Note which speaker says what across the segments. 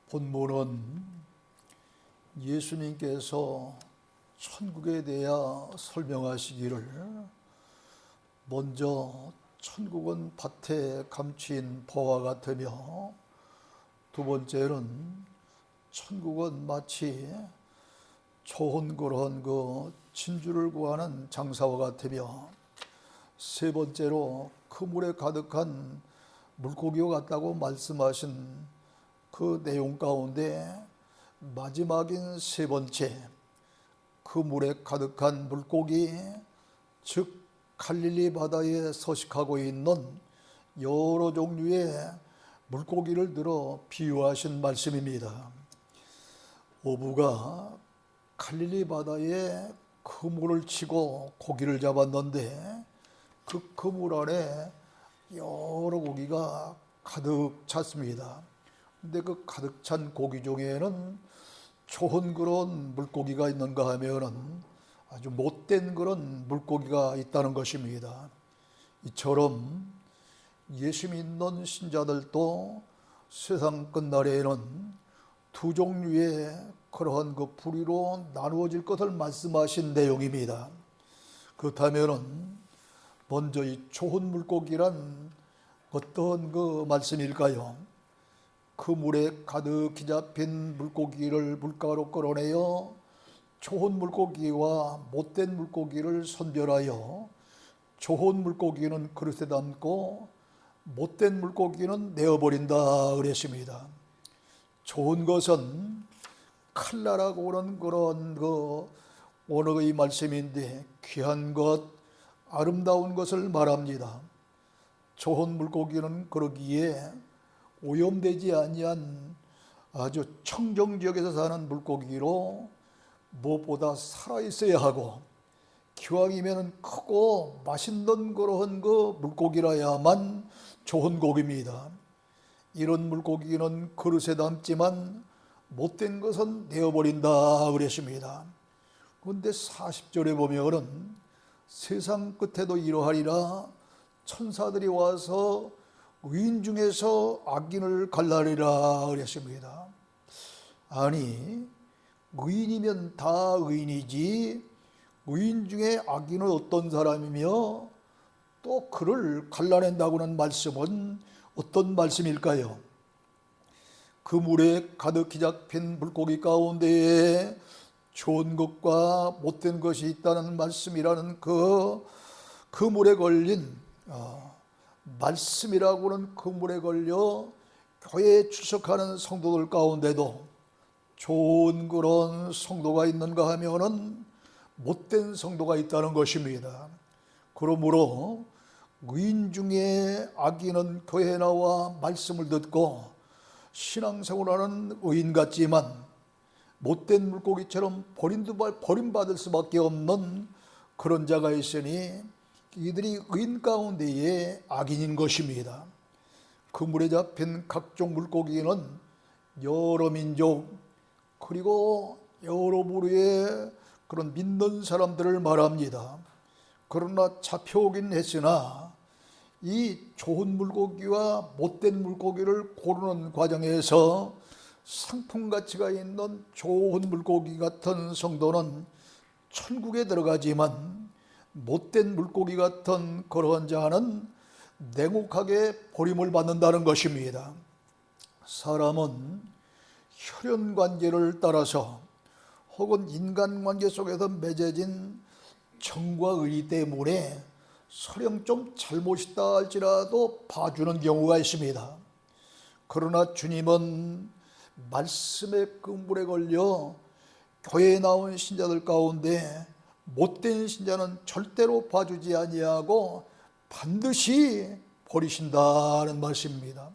Speaker 1: 본문은 예수님께서 천국에 대하여 설명하시기를 먼저 천국은 밭에 감추인 보화 같으며 두 번째는 천국은 마치 좋은 그런 진주를 구하는 장사와 같으며 세 번째로 그물에 가득한 물고기와 같다고 말씀하신 그 내용 가운데 마지막인 세 번째, 그 물에 가득한 물고기, 즉 갈릴리 바다에 서식하고 있는 여러 종류의 물고기를 들어 비유하신 말씀입니다. 어부가 갈릴리 바다에 그물을 치고 고기를 잡았는데 그 그물 안에 여러 고기가 가득 찼습니다. 근데 그 가득 찬 고기 중에는 좋은 그런 물고기가 있는가 하면은 아주 못된 그런 물고기가 있다는 것입니다. 이처럼 예수 믿는 신자들도 세상 끝날에는 두 종류의 그러한 그 부류로 나누어질 것을 말씀하신 내용입니다. 그렇다면은 먼저 이 좋은 물고기란 어떤 그 말씀일까요? 그 물에 가득히 잡힌 물고기를 물가로 끌어내어 좋은 물고기와 못된 물고기를 선별하여 좋은 물고기는 그릇에 담고 못된 물고기는 내어버린다 그랬습니다. 좋은 것은 칼라라고 하는 그런 언어의 말씀인데 귀한 것, 아름다운 것을 말합니다. 좋은 물고기는 그러기에 오염되지 아니한 아주 청정지역에서 사는 물고기로 무엇보다 살아있어야 하고 기왕이면 크고 맛있는 그러한 그 물고기라야만 좋은 고기입니다. 이런 물고기는 그릇에 담지만 못된 것은 내어버린다 그랬습니다. 그런데 40절에 보면은 세상 끝에도 이러하리라, 천사들이 와서 의인 중에서 악인을 갈라리라 그랬습니다. 아니, 의인이면 다 의인이지 의인 중에 악인은 어떤 사람이며 또 그를 갈라낸다고는 말씀은 어떤 말씀일까요? 그 물에 가득히 잡힌 물고기 가운데에 좋은 것과 못된 것이 있다는 말씀이라는 그 물에 걸린 말씀이라고는 그물에 걸려 교회에 출석하는 성도들 가운데도 좋은 그런 성도가 있는가 하면은 못된 성도가 있다는 것입니다. 그러므로 의인 중에 악인은 교회에 나와 말씀을 듣고 신앙생활하는 의인 같지만 못된 물고기처럼 버림받을 수밖에 없는 그런 자가 있으니 이들이 의인 가운데의 악인인 것입니다. 그 물에 잡힌 각종 물고기는 여러 민족 그리고 여러 부류의 그런 믿는 사람들을 말합니다. 그러나 잡혀오긴 했으나 이 좋은 물고기와 못된 물고기를 고르는 과정에서 상품 가치가 있는 좋은 물고기 같은 성도는 천국에 들어가지만 못된 물고기 같은 그러한 자는 냉혹하게 버림을 받는다는 것입니다. 사람은 혈연관계를 따라서 혹은 인간관계 속에서 맺어진 정과 의 때문에 설령 좀 잘못이다 할지라도 봐주는 경우가 있습니다. 그러나 주님은 말씀의 그물에 걸려 교회에 나온 신자들 가운데 못된 신자는 절대로 봐주지 아니하고 반드시 버리신다는 말씀입니다.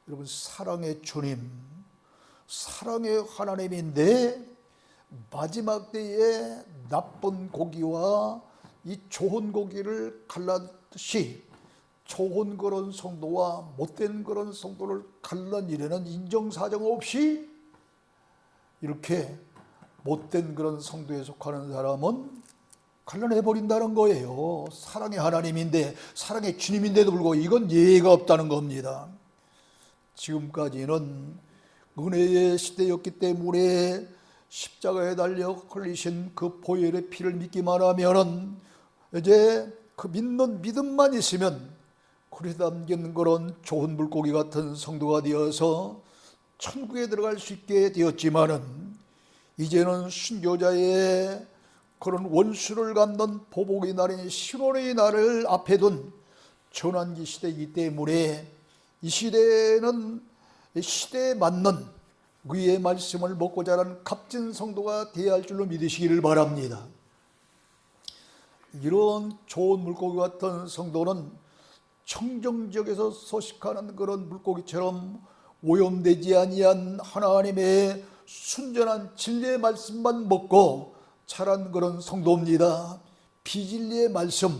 Speaker 1: 여러분, 사랑의 주님, 사랑의 하나님인데 마지막 때에 나쁜 고기와 이 좋은 고기를 갈라듯이 좋은 그런 성도와 못된 그런 성도를 갈라는 일에는 인정사정 없이 이렇게 못된 그런 성도에 속하는 사람은 갈라내버린다는 거예요. 사랑의 하나님인데, 사랑의 주님인데도 불구하고 이건 예의가 없다는 겁니다. 지금까지는 은혜의 시대였기 때문에 십자가에 달려 흘리신 그 보혈의 피를 믿기만 하면은 이제 그 믿는 믿음만 있으면 그리 담긴 그런 좋은 물고기 같은 성도가 되어서 천국에 들어갈 수 있게 되었지만은 이제는 순교자의 그런 원수를 갚는 보복의 날인 신원의 날을 앞에 둔 전환기 시대이기 때문에 이 시대에는 시대에 맞는 의의 말씀을 먹고 자란 값진 성도가 되어야 할 줄로 믿으시기를 바랍니다. 이런 좋은 물고기 같은 성도는 청정지역에서 서식하는 그런 물고기처럼 오염되지 아니한 하나님의 순전한 진리의 말씀만 먹고 자란 그런 성도입니다. 비진리의 말씀,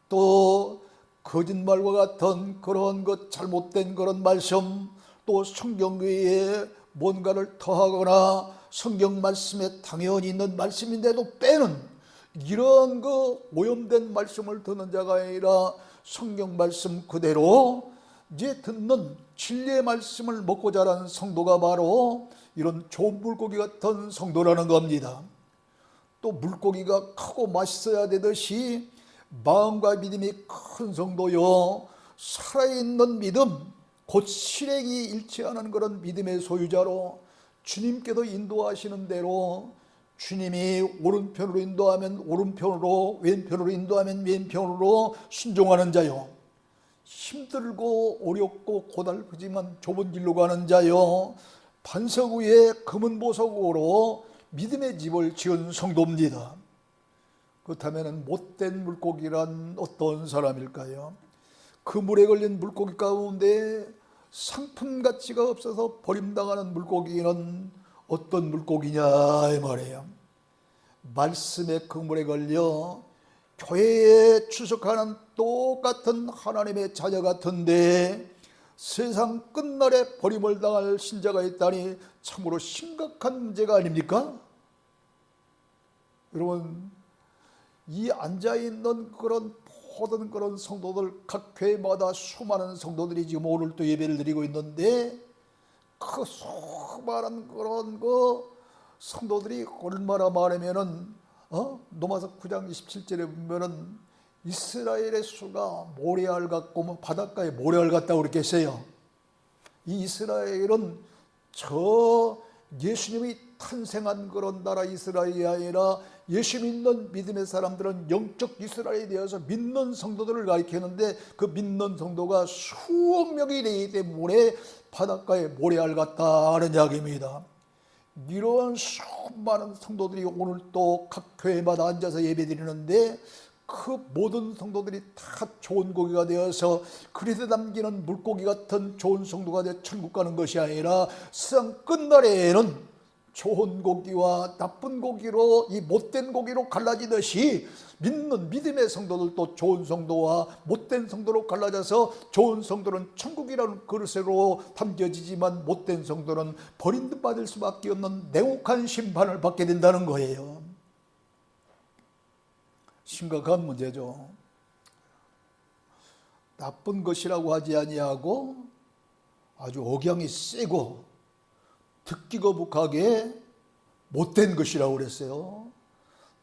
Speaker 1: 또 거짓말과 같은 그런 것 잘못된 그런 말씀, 또 성경 외에 뭔가를 더하거나 성경 말씀에 당연히 있는 말씀인데도 빼는 이런 그 오염된 말씀을 듣는 자가 아니라 성경 말씀 그대로 이제 듣는 진리의 말씀을 먹고 자란 성도가 바로 이런 좋은 물고기 같은 성도라는 겁니다. 또 물고기가 크고 맛있어야 되듯이 마음과 믿음이 큰 성도요, 살아있는 믿음, 곧 실행이 일치하는 그런 믿음의 소유자로 주님께서 인도하시는 대로 주님이 오른편으로 인도하면 오른편으로, 왼편으로 인도하면 왼편으로 순종하는 자요, 힘들고 어렵고 고달프지만 좁은 길로 가는 자요, 반석 위에 검은 보석으로 믿음의 집을 지은 성도입니다. 그렇다면 못된 물고기란 어떤 사람일까요? 그 물에 걸린 물고기 가운데 상품 가치가 없어서 버림당하는 물고기는 어떤 물고기냐 이 말이에요. 말씀의 그물에 걸려 교회에 출석하는 똑같은 하나님의 자녀 같은데 세상 끝날에 버림을 당할 신자가 있다니 참으로 심각한 문제가 아닙니까? 여러분, 이 앉아있는 그런 모든 그런 성도들, 각 교회마다 수많은 성도들이 지금 오늘 또 예배를 드리고 있는데 그 수많은 그런 그 성도들이 얼마나 많으면은 로마서 9장 27절에 보면은 이스라엘의 수가 모래알 같고 바닷가에 모래알 같다고 그렇게 했어요. 이 이스라엘은 저 예수님이 탄생한 그런 나라 이스라엘이 아니라 예수 믿는 믿음의 사람들은 영적 이스라엘에 대해서 믿는 성도들을 가리키는데 그 믿는 성도가 수억 명이 되기 때문에 바닷가에 모래알 같다는 이야기입니다. 이러한 수많은 성도들이 오늘 또 각 교회마다 앉아서 예배드리는데 그 모든 성도들이 다 좋은 고기가 되어서 그릇에 담기는 물고기 같은 좋은 성도가 되어 천국 가는 것이 아니라 세상 끝날에는 좋은 고기와 나쁜 고기로 이 못된 고기로 갈라지듯이 믿는 믿음의 성도들도 좋은 성도와 못된 성도로 갈라져서 좋은 성도는 천국이라는 그릇으로 담겨지지만 못된 성도는 버림받을 수밖에 없는 냉혹한 심판을 받게 된다는 거예요. 심각한 문제죠. 나쁜 것이라고 하지 아니하고 아주 억양이 세고 듣기 거북하게 못된 것이라고 그랬어요.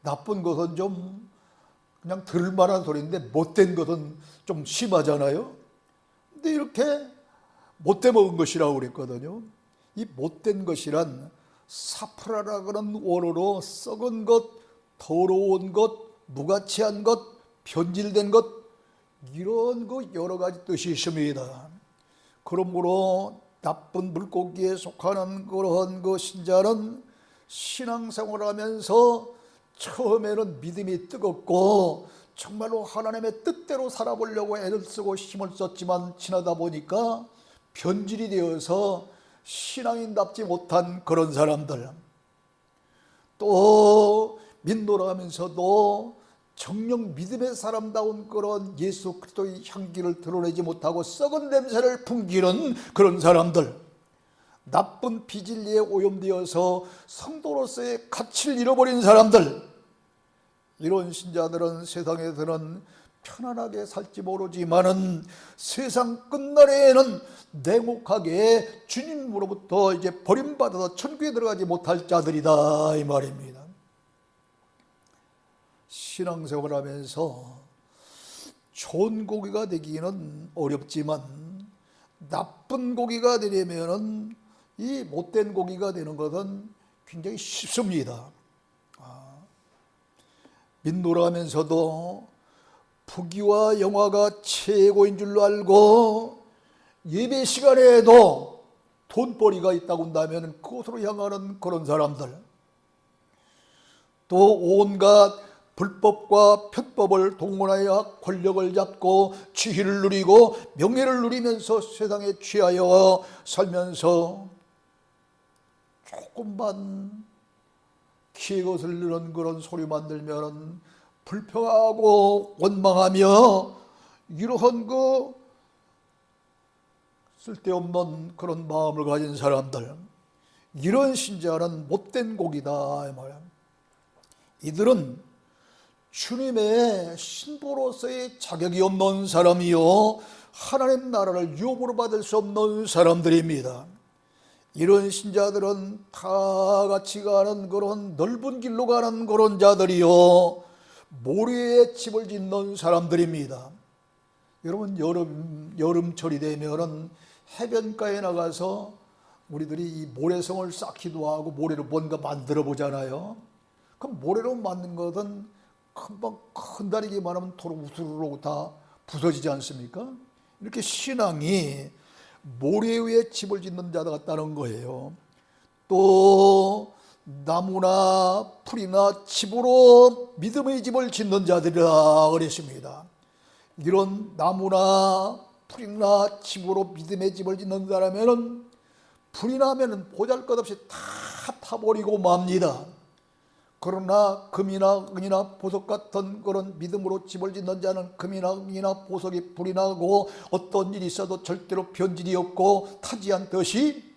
Speaker 1: 나쁜 것은 좀 그냥 들을 만한 소리인데 못된 것은 좀 심하잖아요. 근데 이렇게 못돼 먹은 것이라고 그랬거든요. 이 못된 것이란 사프라라 그런 원어로 썩은 것, 더러운 것, 무가치한 것, 변질된 것, 이런 거 여러 가지 뜻이 있습니다. 그러므로 나쁜 물고기에 속하는 그런 그 신자는 신앙생활을 하면서 처음에는 믿음이 뜨겁고 정말로 하나님의 뜻대로 살아보려고 애를 쓰고 힘을 썼지만 지나다 보니까 변질이 되어서 신앙인답지 못한 그런 사람들, 또 믿노라 하면서도 정녕 믿음의 사람다운 그런 예수 그리스도의 향기를 드러내지 못하고 썩은 냄새를 풍기는 그런 사람들, 나쁜 비진리에 오염되어서 성도로서의 가치를 잃어버린 사람들, 이런 신자들은 세상에서는 편안하게 살지 모르지만은 세상 끝날에는 냉혹하게 주님으로부터 이제 버림받아서 천국에 들어가지 못할 자들이다 이 말입니다. 신앙생활을 하면서 좋은 고기가 되기는 어렵지만 나쁜 고기가 되려면은 이 못된 고기가 되는 것은 굉장히 쉽습니다. 민노라하면서도 부귀와 영화가 최고인 줄로 알고 예배 시간에도 돈벌이가 있다고 한다면 그곳으로 향하는 그런 사람들, 또 온갖 불법과 편법을 동원하여 권력을 잡고 지위를 누리고 명예를 누리면서 세상에 취하여 살면서 조금만 기의 것을 이런 그런 소리만 들면 불평하고 원망하며 이러한 그 쓸데없는 그런 마음을 가진 사람들, 이런 신자는 못된 고기다 이 말이야. 이들은 주님의 신부로서의 자격이 없는 사람이요 하나님 나라를 유업으로 받을 수 없는 사람들입니다. 이런 신자들은 다 같이 가는 그런 넓은 길로 가는 그런 자들이요 모래에 집을 짓는 사람들입니다. 여러분 여름철이 되면은 해변가에 나가서 우리들이 이 모래성을 쌓기도 하고 모래로 뭔가 만들어 보잖아요. 그럼 모래로 만든 것은 금방 큰 다리기만 하면 도로 우수르고 다 부서지지 않습니까? 이렇게 신앙이 모래 위에 집을 짓는 자 같다는 거예요. 또 나무나 풀이나 집으로 믿음의 집을 짓는 자들이라 그랬습니다. 이런 나무나 풀이나 집으로 믿음의 집을 짓는 사람은 불이 나면 보잘것없이 다 타버리고 맙니다. 그러나 금이나 은이나 보석 같은 그런 믿음으로 집을 짓는 자는 금이나 은이나 보석이 불이 나고 어떤 일이 있어도 절대로 변질이 없고 타지 않듯이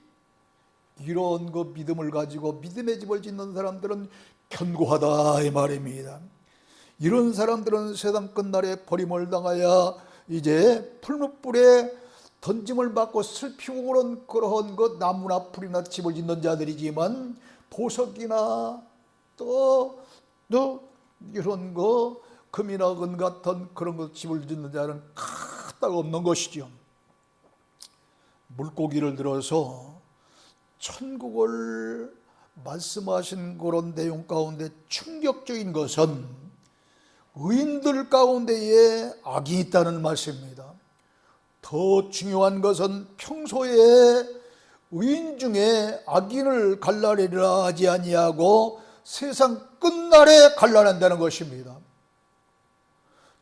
Speaker 1: 이런 그 믿음을 가지고 믿음의 집을 짓는 사람들은 견고하다 이 말입니다. 이런 사람들은 세상 끝날에 버림을 당하여 이제 풀무불에 던짐을 받고 슬피고 그런 그 나무나 풀이나 집을 짓는 자들이지만 보석이나 또 이런 거 금이나 은 같은 그런 거 집을 짓는 자는 까딱 없는 것이죠. 물고기를 들어서 천국을 말씀하신 그런 내용 가운데 충격적인 것은 의인들 가운데에 악이 있다는 말씀입니다. 더 중요한 것은 평소에 의인 중에 악인을 갈라내리라 하지 아니하고 세상 끝날에 갈라낸다는 것입니다.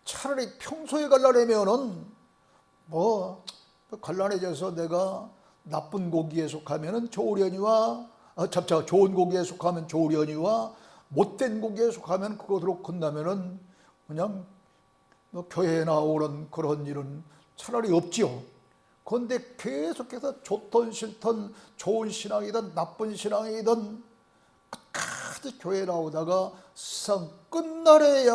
Speaker 1: 차라리 평소에 갈라내면은 갈라내져서 내가 나쁜 고기에 속하면은 좋으려니와 좋은 고기에 속하면 좋으려니와 못된 고기에 속하면 그것으로 끝나면은 그냥 교회에 나오는 그런 일은 차라리 없지요. 그런데 계속해서 좋든 싫든 좋은 신앙이든 나쁜 신앙이든 끝까지 교회에 나오다가 세상 끝날에야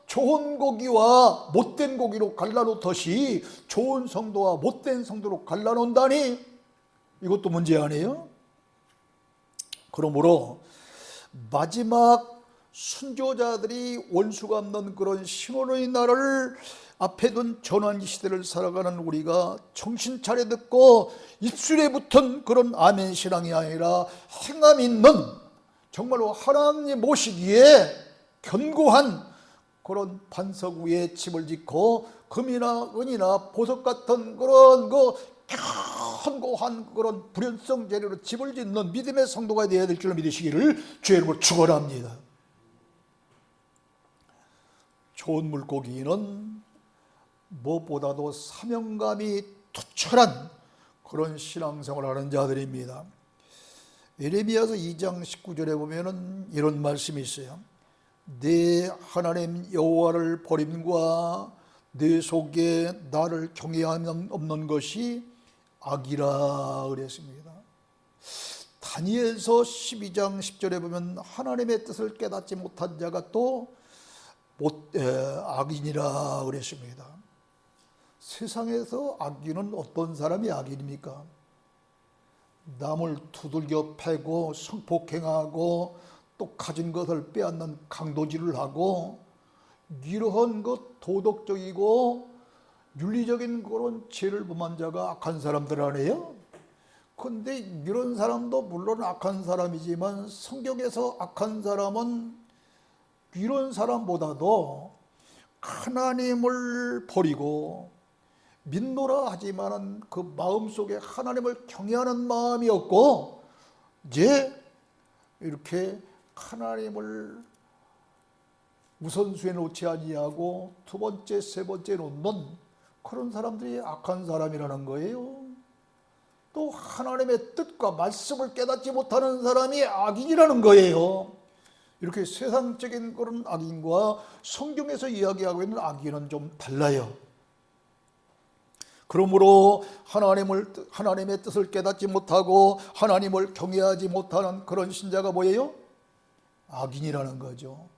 Speaker 1: 좋은 고기와 못된 고기로 갈라놓듯이 좋은 성도와 못된 성도로 갈라놓는다니 이것도 문제 아니에요? 그러므로 마지막 순교자들이 원수가 없는 그런 신혼의 날을 앞에 둔 전환기 시대를 살아가는 우리가 정신 차려 듣고 입술에 붙은 그런 아멘 신앙이 아니라 행함 있는 정말로 하나님 모시기에 견고한 그런 반석 위에 집을 짓고 금이나 은이나 보석 같은 그런 견고한 그런 불연성 재료로 집을 짓는 믿음의 성도가 되어야 될 줄 믿으시기를 주의 이름으로 축원합니다. 좋은 물고기는 무엇보다도 사명감이 투철한 그런 신앙생활을 하는 자들입니다. 예레미야서 2장 19절에 보면은 이런 말씀이 있어요. 내 하나님 여호와를 버림과 내 속에 나를 경외함 없는 것이 악이라 그랬습니다. 다니엘서 12장 10절에 보면 하나님의 뜻을 깨닫지 못한 자가 또 악인이라 그랬습니다. 세상에서 악인은 어떤 사람이 악인입니까? 남을 두들겨 패고 성폭행하고 또 가진 것을 빼앗는 강도질을 하고 이러한 것 도덕적이고 윤리적인 그런 죄를 범한 자가 악한 사람들 아니에요? 그런데 이런 사람도 물론 악한 사람이지만 성경에서 악한 사람은 이런 사람보다도 하나님을 버리고 믿노라 하지만은 그 마음속에 하나님을 경외하는 마음이 없고 이제 이렇게 하나님을 우선순위에 놓지 아니하고 두 번째, 세 번째 놓는 그런 사람들이 악한 사람이라는 거예요. 또 하나님의 뜻과 말씀을 깨닫지 못하는 사람이 악인이라는 거예요. 이렇게 세상적인 그런 악인과 성경에서 이야기하고 있는 악인은 좀 달라요. 그러므로 하나님의 뜻을 깨닫지 못하고 하나님을 경외하지 못하는 그런 신자가 뭐예요? 악인이라는 거죠.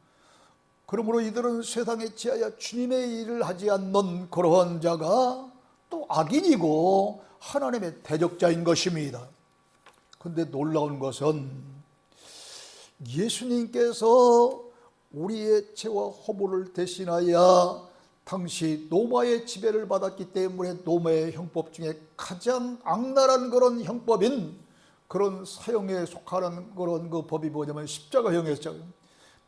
Speaker 1: 그러므로 이들은 세상에 지하여 주님의 일을 하지 않는 그러한 자가 또 악인이고 하나님의 대적자인 것입니다. 그런데 놀라운 것은 예수님께서 우리의 죄와 허물을 대신하여 당시 로마의 지배를 받았기 때문에 로마의 형법 중에 가장 악랄한 그런 형법인 그런 사형에 속하는 그런 그 법이 뭐냐면 십자가형이었죠.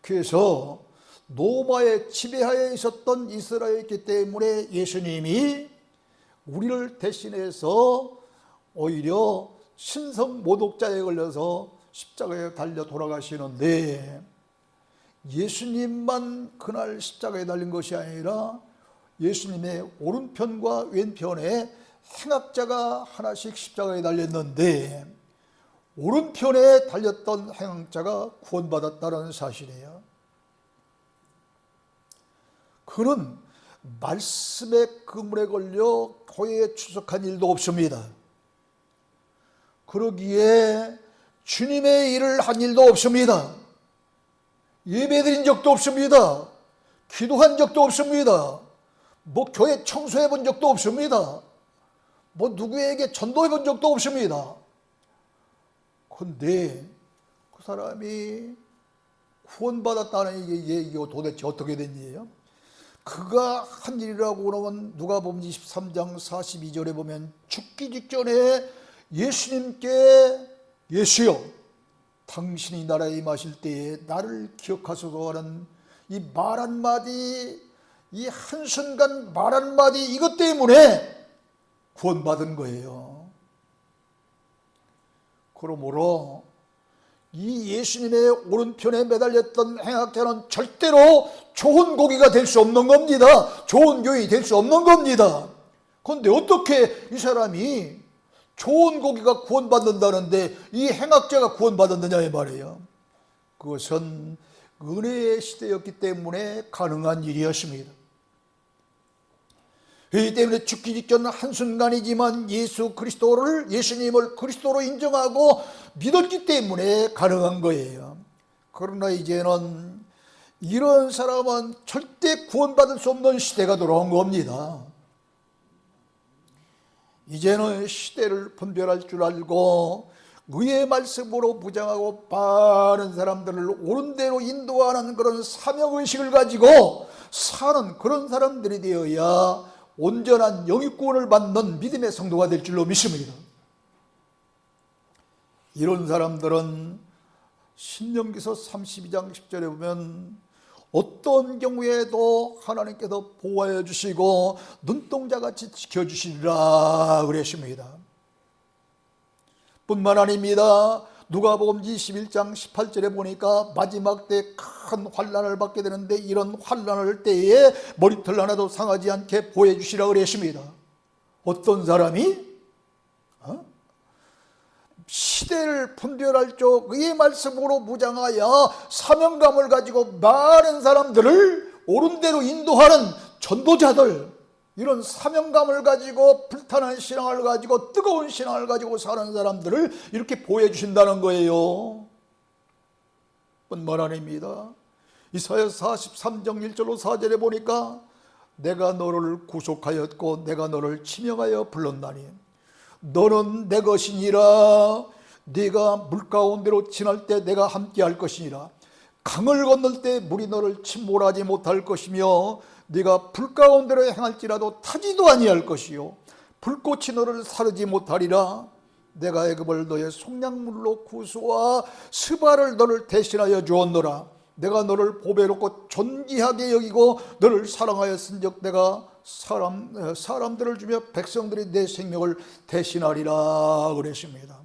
Speaker 1: 그래서 로마의 지배하에 있었던 이스라엘이기 때문에 예수님이 우리를 대신해서 오히려 신성 모독자에 걸려서 십자가에 달려 돌아가시는데 예수님만 그날 십자가에 달린 것이 아니라 예수님의 오른편과 왼편에 행악자가 하나씩 십자가에 달렸는데 오른편에 달렸던 행악자가 구원받았다는 사실이에요. 그는 말씀의 그물에 걸려 교회에 출석한 일도 없습니다. 그러기에 주님의 일을 한 일도 없습니다. 예배드린 적도 없습니다. 기도한 적도 없습니다. 교회 청소해 본 적도 없습니다. 누구에게 전도해 본 적도 없습니다. 그런데 그 사람이 구원받았다는 이게 도대체 어떻게 된 일이에요? 그가 한 일이라고 그러면 누가복음 23장 42절에 보면 죽기 직전에 예수님께 예수여 당신이 나라에 임하실 때에 나를 기억하소서 하는 이 말 한마디, 이 한순간 말 한마디 이것 때문에 구원받은 거예요. 그러므로 이 예수님의 오른편에 매달렸던 행악자는 절대로 좋은 고기가 될 수 없는 겁니다. 좋은 교인이 될 수 없는 겁니다. 그런데 어떻게 이 사람이 좋은 고기가 구원받는다는데 이 행악자가 구원받았느냐 이 말이에요. 그것은 은혜의 시대였기 때문에 가능한 일이었습니다. 그렇기 때문에 죽기 직전 한순간이지만 예수님을 그리스도로 인정하고 믿었기 때문에 가능한 거예요. 그러나 이제는 이런 사람은 절대 구원받을 수 없는 시대가 돌아온 겁니다. 이제는 시대를 분별할 줄 알고 의의 말씀으로 무장하고 바른 사람들을 옳은 대로 인도하는 그런 사명의식을 가지고 사는 그런 사람들이 되어야 온전한 영육구원을 받는 믿음의 성도가 될 줄로 믿습니다. 이런 사람들은 신명기서 32장 10절에 보면 어떤 경우에도 하나님께서 보호하여 주시고 눈동자같이 지켜주시리라 그랬습니다. 뿐만 아닙니다. 누가복음 21장 18절에 보니까 마지막 때 큰 환난을 받게 되는데 이런 환난을 때에 머리털 하나도 상하지 않게 보호해 주시라 그랬습니다. 어떤 사람이 시대를 분별할 적 의의 말씀으로 무장하여 사명감을 가지고 많은 사람들을 옳은 대로 인도하는 전도자들, 이런 사명감을 가지고 불타는 신앙을 가지고 뜨거운 신앙을 가지고 사는 사람들을 이렇게 보호해 주신다는 거예요. 뿐만 아닙니다. 이사야 43장 1절로 4절에 보니까 내가 너를 구속하였고 내가 너를 지명하여 불렀나니 너는 내 것이니라. 네가 물가운데로 지날 때 내가 함께할 것이니라. 강을 건널 때 물이 너를 침몰하지 못할 것이며 네가 불 가운데로 행할지라도 타지도 아니할 것이요 불꽃이 너를 사르지 못하리라. 내가 애굽을 너의 속량물로 구수와 스바를 너를 대신하여 주었노라. 내가 너를 보배롭고 존귀하게 여기고 너를 사랑하였은즉 내가 사람들을 주며 백성들이 내 생명을 대신하리라 그랬습니다.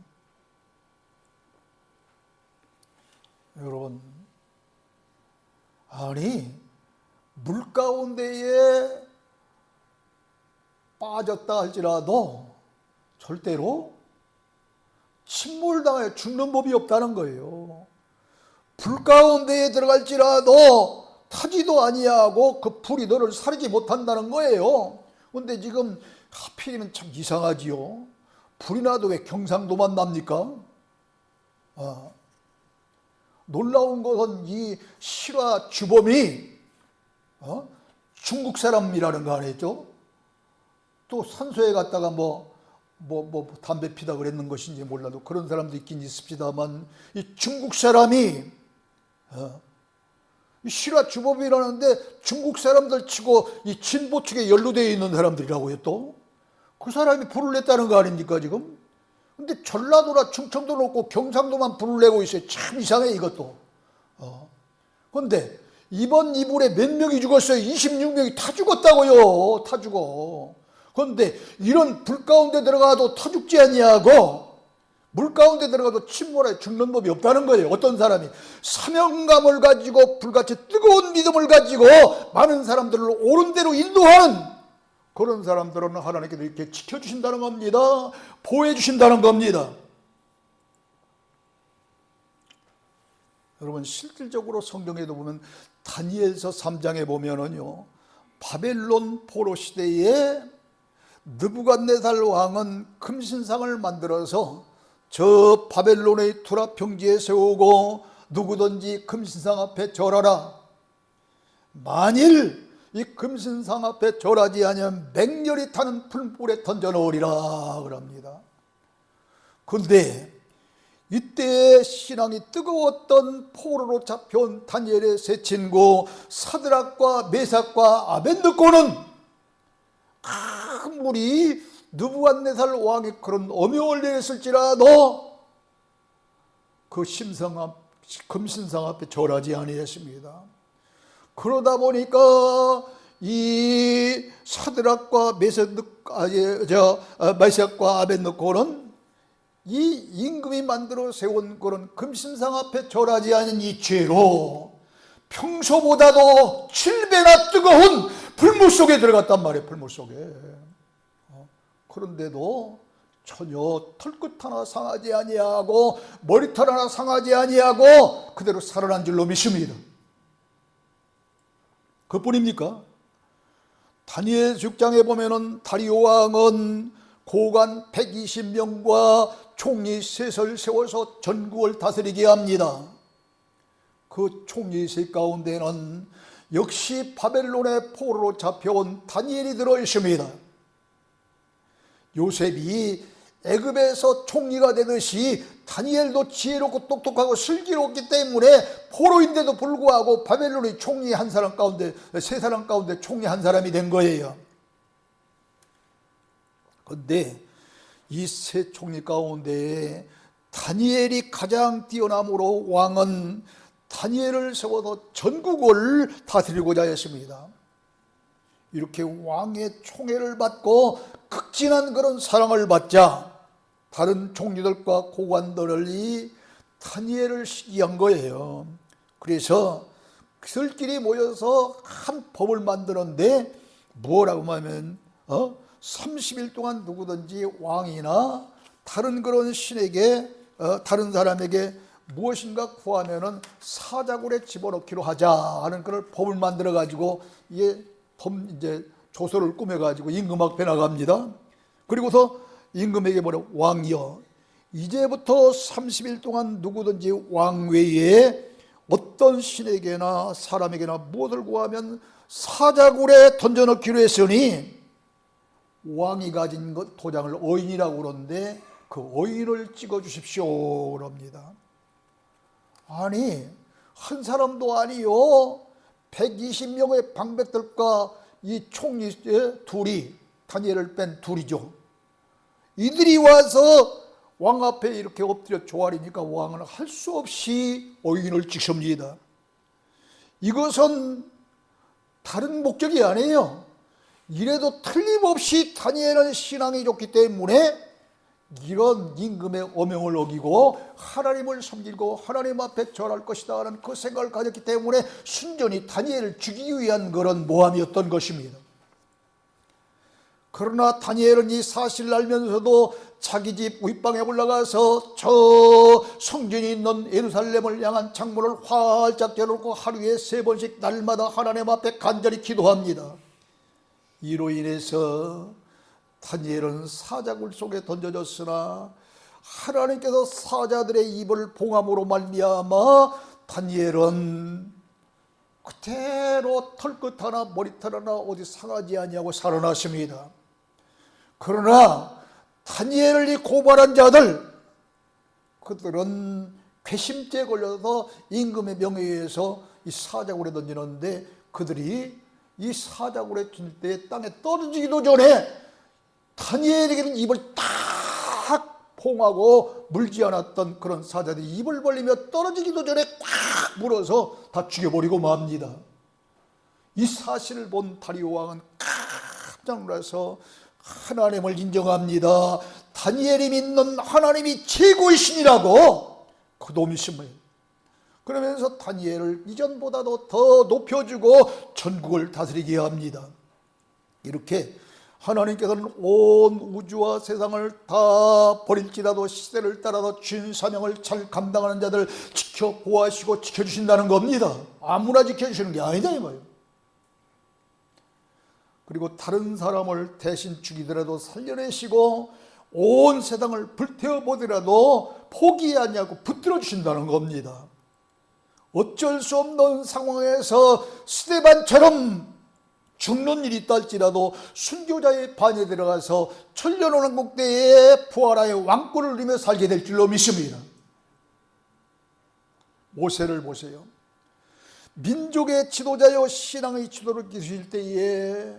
Speaker 1: 여러분, 아니 물 가운데에 빠졌다 할지라도 절대로 침몰당해 죽는 법이 없다는 거예요. 불 가운데에 들어갈지라도 타지도 아니하고 그 불이 너를 사르지 못한다는 거예요. 그런데 지금 하필이면 참 이상하지요. 불이 나도 왜 경상도만 납니까? 놀라운 것은 이 실화 주범이 중국 사람이라는 거 아니죠? 또 산소에 갔다가 담배 피다 그랬는 것인지 몰라도 그런 사람도 있긴 있습니다만 이 중국 사람이 실화 주범이라는데 중국 사람들 치고 이 진보 측에 연루되어 있는 사람들이라고요. 또 그 사람이 불을 냈다는 거 아닙니까 지금? 근데 전라도나 충청도는 없고 경상도만 불을 내고 있어요. 참 이상해 이것도. 그런데 이번 이불에 몇 명이 죽었어요? 26명이 다 죽었다고요. 다 죽어. 그런데 이런 불 가운데 들어가도 타 죽지 아니하고 물 가운데 들어가도 침몰해 죽는 법이 없다는 거예요. 어떤 사람이 사명감을 가지고 불같이 뜨거운 믿음을 가지고 많은 사람들을 옳은 대로 인도하는 그런 사람들은 하나님께서 이렇게 지켜주신다는 겁니다. 보호해 주신다는 겁니다. 여러분, 실질적으로 성경에도 보면 다니엘서 3장에 보면은요, 바벨론 포로 시대에 느부갓네살 왕은 금신상을 만들어서 저 바벨론의 투라 평지에 세우고 누구든지 금신상 앞에 절하라. 만일 이 금신상 앞에 절하지 아니하면 맹렬히 타는 풀불에 던져 넣으리라 그럽니다. 그런데 이때 신앙이 뜨거웠던 포로로 잡혀온 다니엘의 세 친구 사드락과 메삭과 아벳느고는 아무리 느부갓네살 왕이 그런 어명을 내렸을지라도 그 금신상 앞에 절하지 아니했습니다. 그러다 보니까 이 사드락과 메삭과 아벳느고는 이 임금이 만들어 세운 그런 금신상 앞에 절하지 않은 이 죄로 평소보다도 7배나 뜨거운 불물 속에 들어갔단 말이에요. 불물 속에. 그런데도 전혀 털끝 하나 상하지 아니하고 머리털 하나 상하지 아니하고 그대로 살아난 줄로 믿습니다. 그뿐입니까? 다니엘 6장에 보면은 다리오 왕은 고관 120명과 총리 셋을 세워서 전국을 다스리게 합니다. 그 총리 셋 가운데는 역시 바벨론의 포로로 잡혀온 다니엘이 들어 있습니다. 요셉이 애굽에서 총리가 되듯이 다니엘도 지혜롭고 똑똑하고 슬기롭기 때문에 포로인데도 불구하고 바벨론의 총리 한 사람 가운데, 세 사람 가운데 총리 한 사람이 된 거예요. 그런데 이 세 총리 가운데 다니엘이 가장 뛰어남으로 왕은 다니엘을 세워서 전국을 다스리고자 했습니다. 이렇게 왕의 총애를 받고 극진한 그런 사랑을 받자 다른 총리들과 고관들이 다니엘을 시기한 거예요. 그래서 그들끼리 모여서 한 법을 만드는데 뭐라고 하면 30일 동안 누구든지 왕이나 다른 그런 신에게 다른 사람에게 무엇인가 구하면은 사자굴에 집어넣기로 하자 하는 그런 법을 만들어 가지고 이게 이제 조서를 꾸며 가지고 임금 앞에 나갑니다. 그리고서 임금에게 뭐라 왕이여 이제부터 30일 동안 누구든지 왕 외에 어떤 신에게나 사람에게나 무엇을 구하면 사자굴에 던져넣기로 했으니 왕이 가진 것 도장을 어인이라고 그러는데 그 어인을 찍어주십시오 그럽니다. 아니 한 사람도 아니요 120명의 방백들과 이 총리 둘이 다니엘을 뺀 둘이죠. 이들이 와서 왕 앞에 이렇게 엎드려 조아리니까 왕은 할 수 없이 어인을 찍습니다. 이것은 다른 목적이 아니에요. 이래도 틀림없이 다니엘은 신앙이 좋기 때문에 이런 임금의 어명을 어기고 하나님을 섬기고 하나님 앞에 절할 것이다 하는 그 생각을 가졌기 때문에 순전히 다니엘을 죽이기 위한 그런 모함이었던 것입니다. 그러나 다니엘은 이 사실을 알면서도 자기 집 윗방에 올라가서 저 성전이 있는 예루살렘을 향한 창문을 활짝 열어놓고 하루에 3번씩 날마다 하나님 앞에 간절히 기도합니다. 이로 인해서 다니엘은 사자굴 속에 던져졌으나 하나님께서 사자들의 입을 봉함으로 말미암아 다니엘은 그대로 털끝 하나 머리털 하나 어디 상하지 아니하고 살아났습니다. 그러나 다니엘을 이 고발한 자들 그들은 괘씸죄에 걸려서 임금의 명에 의해서 이 사자굴에 던지는데 그들이 이 사자굴에 던질 때 땅에 떨어지기도 전에 다니엘에게는 입을 딱 봉하고 물지 않았던 그런 사자들이 입을 벌리며 떨어지기도 전에 꽉 물어서 다 죽여버리고 맙니다. 이 사실을 본 다리오 왕은 깜짝 놀라서 하나님을 인정합니다. 다니엘이 믿는 하나님이 최고이신이라고 그도 믿습니다. 그러면서 다니엘을 이전보다도 더 높여주고 전국을 다스리게 합니다. 이렇게 하나님께서는 온 우주와 세상을 다 버릴지라도 시대를 따라서 주인 사명을 잘 감당하는 자들 지켜 보호하시고 지켜주신다는 겁니다. 아무나 지켜주시는 게 아니다 이 말이에요. 그리고 다른 사람을 대신 죽이더라도 살려내시고 온 세상을 불태워보더라도 포기하지 않고 붙들어 주신다는 겁니다. 어쩔 수 없는 상황에서 스데반처럼 죽는 일이 있다 할지라도 순교자의 반에 들어가서 천년왕국 때에 부활하여 왕권을 누리며 살게 될 줄로 믿습니다. 모세를 보세요. 민족의 지도자여 신앙의 지도를 기르실 때에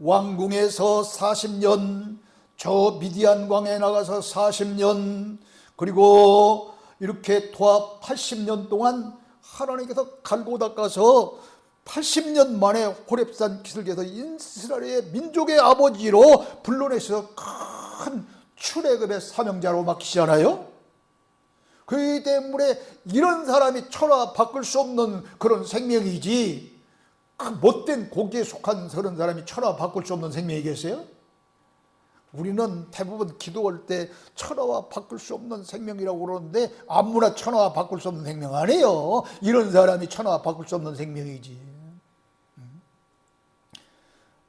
Speaker 1: 왕궁에서 40년, 저 미디안 광에 나가서 40년, 그리고 이렇게 도합 80년 동안 하나님께서 갈고 닦아서 80년 만에 호렙산 기슭에서 이스라엘의 민족의 아버지로 불러내셔서 큰 출애굽의 사명자로 맡기시잖아요. 그렇기 때문에 이런 사람이 천하 바꿀 수 없는 그런 생명이지, 그 못된 고기에 속한 그런 사람이 천하 바꿀 수 없는 생명이겠어요? 우리는 대부분 기도할 때 천하와 바꿀 수 없는 생명이라고 그러는데 아무나 천하와 바꿀 수 없는 생명 아니에요. 이런 사람이 천하와 바꿀 수 없는 생명이지.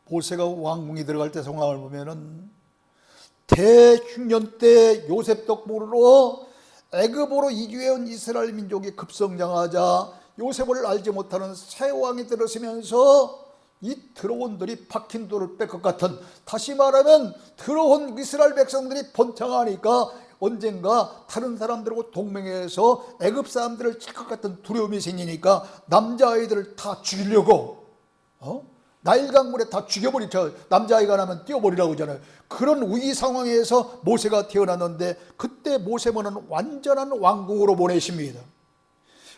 Speaker 1: 모세가 왕궁에 들어갈 때 상황을 보면은 대흉년 때 요셉 덕분으로 애굽으로 이주해온 이스라엘 민족이 급성장하자 요셉을 알지 못하는 새 왕이 들어서면서 이 들어온들이 박힌 돌을 뺄 것 같은, 다시 말하면 들어온 이스라엘 백성들이 번창하니까 언젠가 다른 사람들하고 동맹해서 애굽 사람들을 칠 것 같은 두려움이 생기니까 남자아이들을 다 죽이려고 나일강물에 다 죽여버리죠. 남자아이가 나면 띄워버리라고 하잖아요. 그런 위기 상황에서 모세가 태어났는데 그때 모세는 완전한 왕궁으로 보내십니다.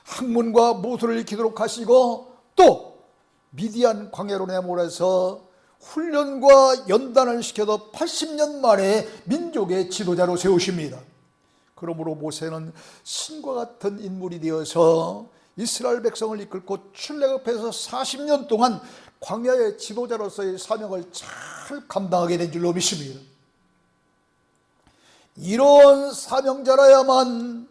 Speaker 1: 학문과 무술을 익히도록 하시고 또 미디안 광야로 내몰아서 훈련과 연단을 시켜서 80년 만에 민족의 지도자로 세우십니다. 그러므로 모세는 신과 같은 인물이 되어서 이스라엘 백성을 이끌고 출애굽해서 40년 동안 광야의 지도자로서의 사명을 잘 감당하게 된 줄로 믿습니다. 이런 사명자라야만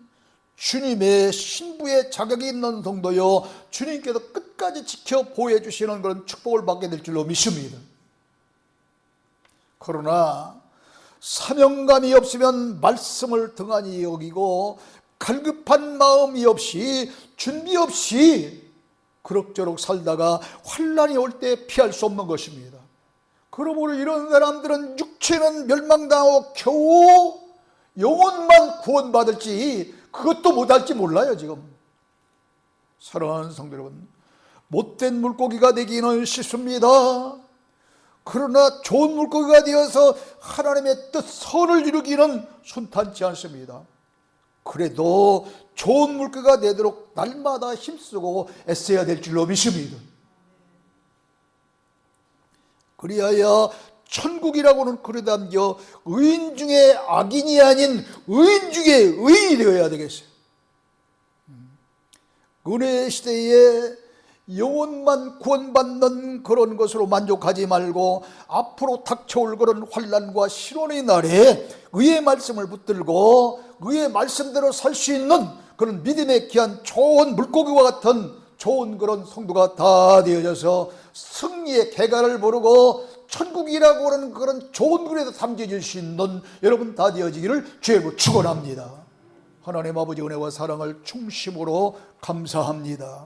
Speaker 1: 주님의 신부의 자격이 있는 성도요, 주님께서 끝까지 지켜 보호해 주시는 그런 축복을 받게 될 줄로 믿습니다. 그러나 사명감이 없으면 말씀을 등한히 여기고 갈급한 마음이 없이 준비 없이 그럭저럭 살다가 환난이 올 때 피할 수 없는 것입니다. 그러므로 이런 사람들은 육체는 멸망당하고 겨우 영혼만 구원받을지 그것도 못할지 몰라요. 지금 사랑하는 성도 여러분, 못된 물고기가 되기는 쉽습니다. 그러나 좋은 물고기가 되어서 하나님의 뜻 선을 이루기는 순탄치 않습니다. 그래도 좋은 물고기가 되도록 날마다 힘쓰고 애써야 될 줄로 믿습니다. 그리하여 천국이라고는 그래 담겨 의인 중에 악인이 아닌 의인 중에 의인이 되어야 되겠어요. 은혜 시대에 영혼만 구원받는 그런 것으로 만족하지 말고 앞으로 닥쳐올 그런 환난과 시련의 날에 의의 말씀을 붙들고 의의 말씀대로 살 수 있는 그런 믿음의 귀한 좋은 물고기와 같은 좋은 그런 성도가 다 되어져서 승리의 계가를 모르고 천국이라고 하는 그런 좋은 글에도 담겨질 수 있는 여러분 다 되어지기를 주의로 축원합니다. 하나님 아버지 은혜와 사랑을 중심으로 감사합니다.